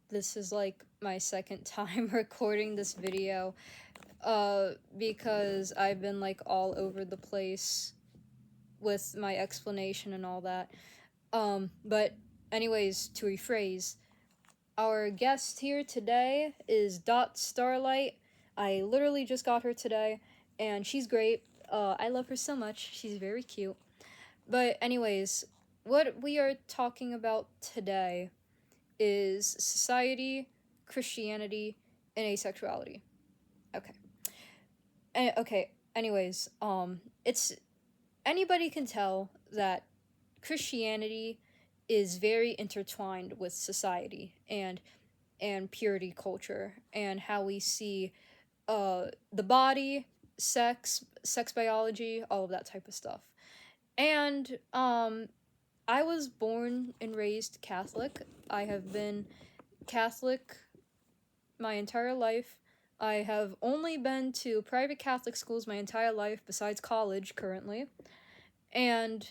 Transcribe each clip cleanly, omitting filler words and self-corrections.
this is like my second time recording this video, because I've been like all over the place with my explanation and all that. But anyways, to rephrase, our guest here today is Dot Starlight. I literally just got her today, and she's great. I love her so much. She's very cute. But anyways, what we are talking about today is society, Christianity, and asexuality. Okay. Okay. Anyways, it's anybody can tell that Christianity is very intertwined with society and purity culture and how we see the body, sex biology, all of that type of stuff. And I was born and raised Catholic. I have been Catholic my entire life. I have only been to private Catholic schools my entire life, besides college currently. And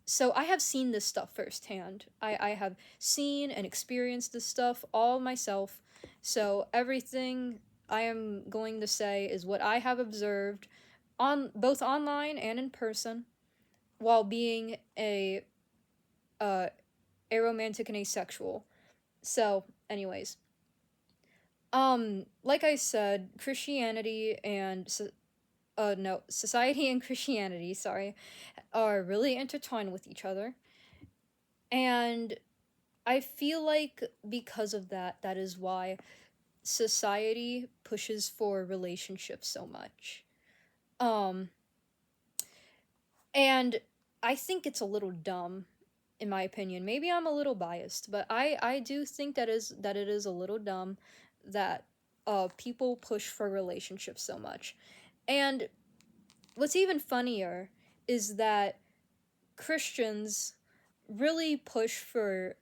so I have seen this stuff firsthand. I have seen and experienced this stuff all myself. So everything I am going to say is what I have observed on both online and in person while being a aromantic and asexual. So, anyways, like I said, Christianity and no, society and Christianity, sorry, are really intertwined with each other. And I feel like because of that, that is why society pushes for relationships so much. And I think it's a little dumb, in my opinion. Maybe I'm a little biased, but I do think that it is a little dumb that people push for relationships so much. And what's even funnier is that Christians really push for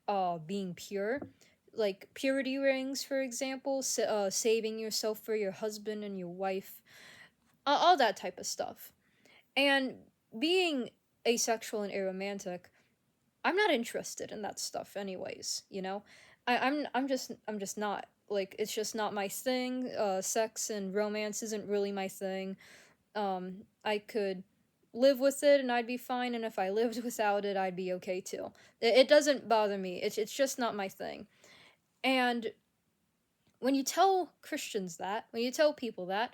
being pure, like purity rings, for example, saving yourself for your husband and your wife, all that type of stuff. And being asexual and aromantic, I'm not interested in that stuff anyways, you know? I'm just not. Like, it's just not my thing. Sex and romance isn't really my thing. I could live with it and I'd be fine, and if I lived without it, I'd be okay too. It doesn't bother me. It's just not my thing. And when you tell Christians that, when you tell people that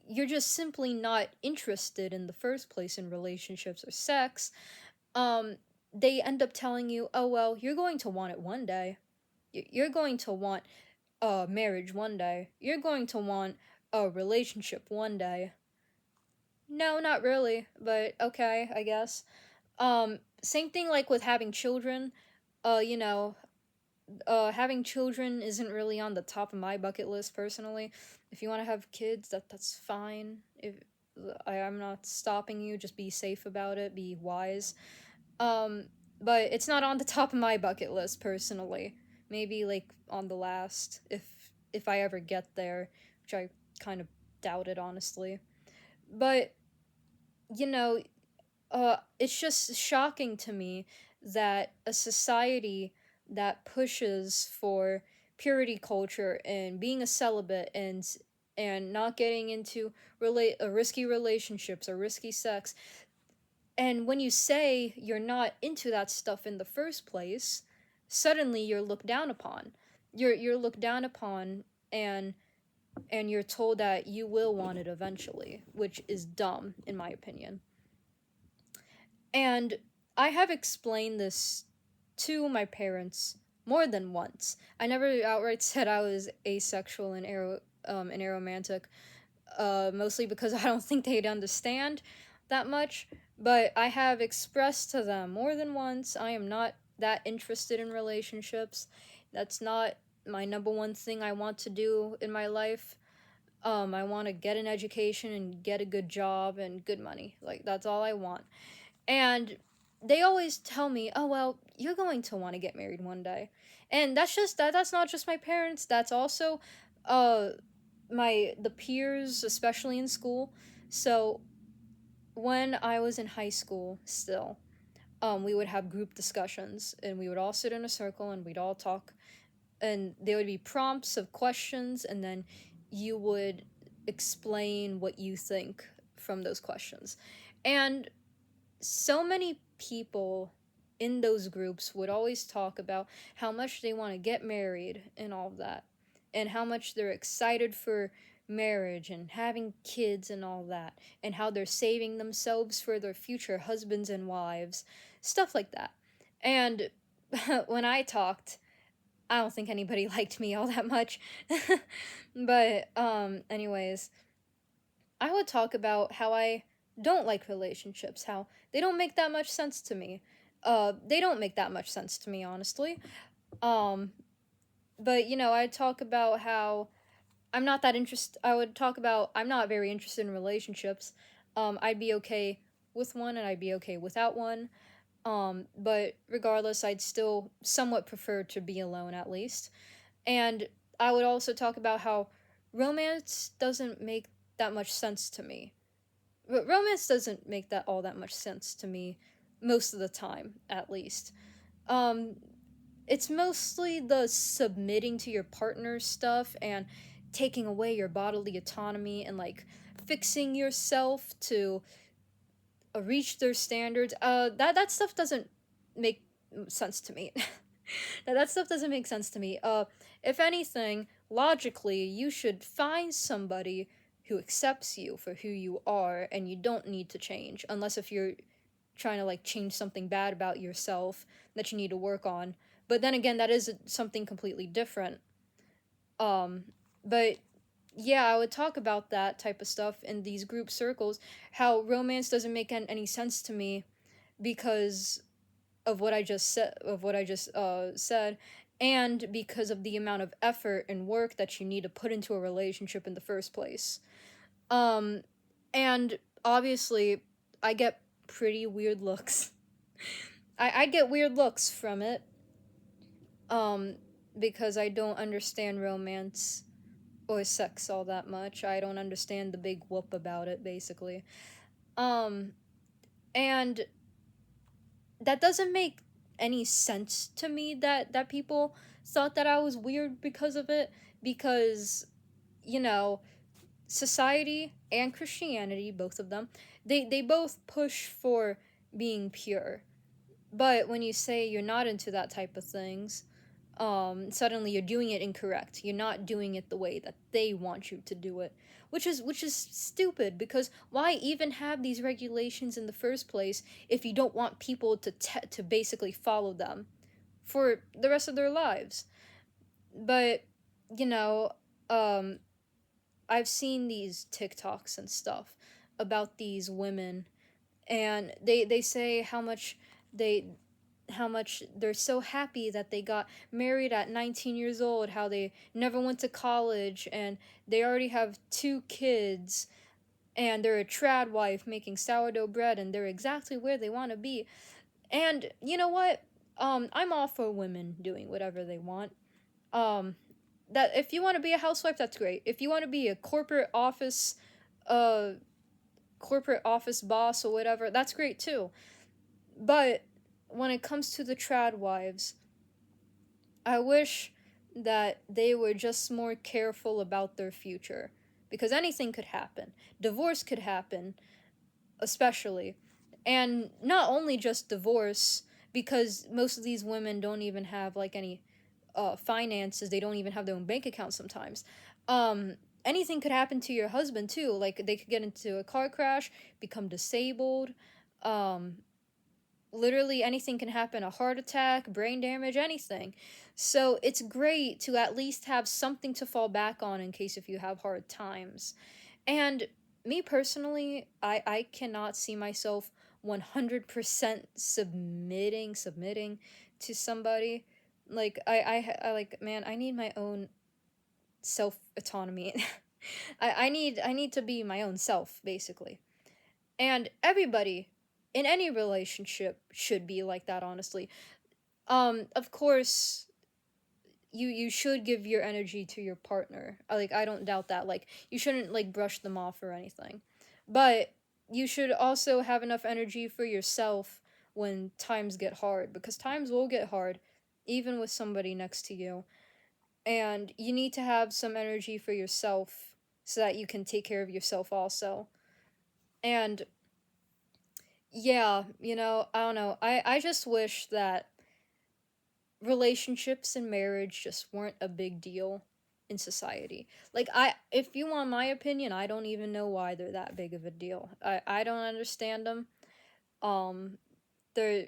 you're just simply not interested in the first place in relationships or sex, they end up telling you, oh, well, you're going to want it one day. You're going to want marriage one day. You're going to want a relationship one day. No, not really, but okay, I guess. Same thing like with having children. You know, having children isn't really on the top of my bucket list personally. If you want to have kids, that's fine. If I'm not stopping you, just be safe about it, be wise. Um, but it's not on the top of my bucket list personally. Maybe like on the last, if I ever get there, which I kind of doubt it honestly. But you know, it's just shocking to me that a society that pushes for purity culture and being a celibate and not getting into risky relationships or risky sex, and when you say you're not into that stuff in the first place, suddenly you're looked down upon. You're looked down upon, and you're told that you will want it eventually, which is dumb in my opinion. And I have explained this to my parents more than once. I never outright said I was asexual and aromantic, mostly because I don't think they'd understand that much. But I have expressed to them more than once I am not that interested in relationships. That's not my number one thing I want to do in my life. I want to get an education and get a good job and good money. Like, that's all I want. And they always tell me, "Oh well, you're going to want to get married one day," and that's not just my parents. That's also, uh, the peers, especially in school. So when I was in high school, still, we would have group discussions, and we would all sit in a circle, and we'd all talk. and there would be prompts of questions, and then you would explain what you think from those questions. And so many people in those groups would always talk about how much they want to get married and all of that, and how much they're excited for marriage and having kids and all that, and how they're saving themselves for their future husbands and wives, stuff like that. And when I talked, I don't think anybody liked me all that much. But anyways, I would talk about how I don't like relationships, how they don't make that much sense to me. They don't make that much sense to me, honestly. Um, but I'd talk about how I'm not that interested. I would talk about I'm not very interested in relationships. I'd be okay with one, and I'd be okay without one. But regardless, I'd still somewhat prefer to be alone at least. And I would also talk about how romance doesn't make that much sense to me. Romance doesn't make that all that much sense to me most of the time, at least. Um, it's mostly the submitting to your partner stuff and taking away your bodily autonomy and like fixing yourself to reach their standards. That stuff doesn't make sense to me. That stuff doesn't make sense to me. If anything, logically, you should find somebody who accepts you for who you are, and you don't need to change, unless if you're trying to like change something bad about yourself that you need to work on. But then again, that is something completely different. Um, but yeah, I would talk about that type of stuff in these group circles. How romance doesn't make any sense to me because of what I just said, and because of the amount of effort and work that you need to put into a relationship in the first place. Um, and obviously, I get pretty weird looks. I get weird looks from it. Um, because I don't understand romance or sex all that much. I don't understand the big whoop about it, basically. Um, and that doesn't make any sense to me that people thought that I was weird because of it, because you know society and Christianity, both of them, they both push for being pure. But when you say you're not into that type of things, suddenly you're doing it incorrect. You're not doing it the way that they want you to do it, which is stupid. Because why even have these regulations in the first place if you don't want people to basically follow them for the rest of their lives? But you know, um, I've seen these TikToks and stuff about these women, and they say they how much they're so happy that they got married at 19 years old, how they never went to college, and they already have 2 kids, and they're a trad wife making sourdough bread, and they're exactly where they want to be. And you know what? I'm all for women doing whatever they want. Um, that if you want to be a housewife, that's great. If you want to be a uh, corporate office boss or whatever, that's great too. But when it comes to the trad wives, I wish that they were just more careful about their future. Because anything could happen. Divorce could happen, especially. And not only just divorce, because most of these women don't even have like any finances, they don't even have their own bank account sometimes. Um, Anything could happen to your husband too. Like they could get into a car crash, become disabled. Um, Literally anything can happen, a heart attack, brain damage, anything. So it's great to at least have something to fall back on in case if you have hard times. And me personally, I cannot see myself 100% submitting to somebody. Like I like, man, I need my own self autonomy. I need to be my own self, basically. And everybody in any relationship should be like that, honestly. Of course, you should give your energy to your partner. Like I don't doubt that. Like you shouldn't like brush them off or anything. But you should also have enough energy for yourself when times get hard, because times will get hard even with somebody next to you. and you need to have some energy for yourself so that you can take care of yourself also. And yeah, I don't know. I just wish that relationships and marriage just weren't a big deal in society. Like, if you want my opinion, I don't even know why they're that big of a deal. I don't understand them. Um they're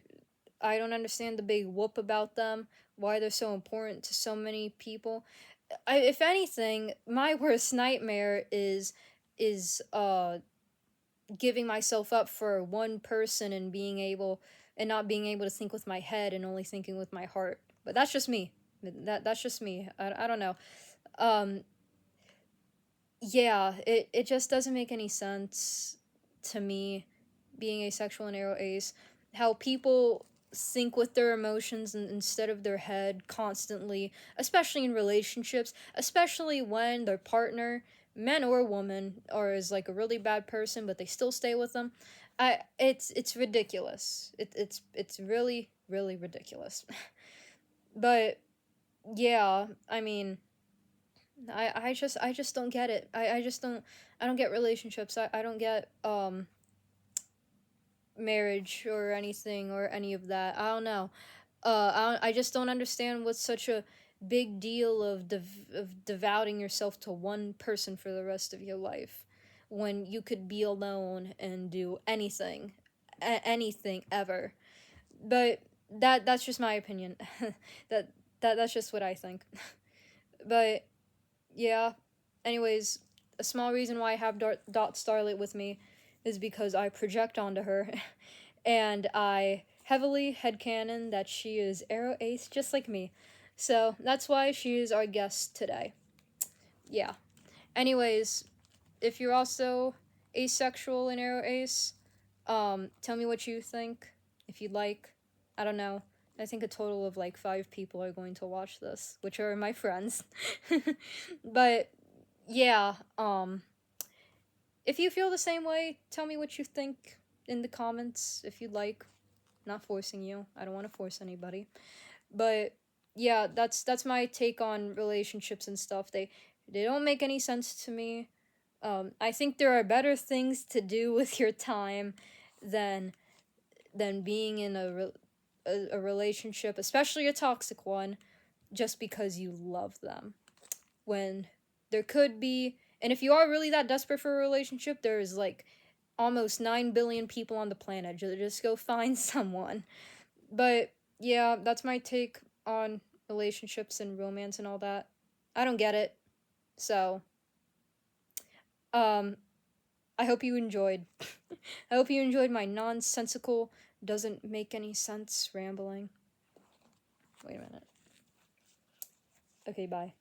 I don't understand the big whoop about them, why they're so important to so many people. If anything, my worst nightmare is giving myself up for one person and not being able to think with my head and only thinking with my heart. But that's just me. That's just me. I don't know. Um yeah, it just doesn't make any sense to me, being asexual and aro ace, how people think with their emotions instead of their head constantly, especially in relationships, especially when their partner, man or woman, or is like a really bad person but they still stay with them. It's ridiculous. It's really really ridiculous. But yeah, I mean, I just don't get it. I don't get relationships. I don't get marriage or anything or any of that. I don't know. I just don't understand what's such a big deal of devoting yourself to one person for the rest of your life, when you could be alone and do anything, anything ever. But that's just my opinion. that that's just what I think. But yeah. Anyways, a small reason why I have Dot Starlight with me is because I project onto her, and I heavily headcanon that she is Arrow Ace just like me. So that's why she is our guest today. Yeah. Anyways, if you're also asexual in Arrow Ace, tell me what you think, if you'd like. I don't know. I think a total of like 5 people are going to watch this, which are my friends. But yeah, if you feel the same way, tell me what you think in the comments if you'd like. Not forcing you. I don't want to force anybody. But yeah, that's my take on relationships and stuff. They don't make any sense to me. I think there are better things to do with your time than being in a relationship, especially a toxic one, just because you love them. When there could be, and if you are really that desperate for a relationship, there's like almost 9 billion people on the planet. Just go find someone. But yeah, that's my take on relationships and romance and all that. I don't get it. So, um, I hope you enjoyed. I hope you enjoyed my nonsensical, doesn't make any sense rambling. Wait a minute. Okay, bye.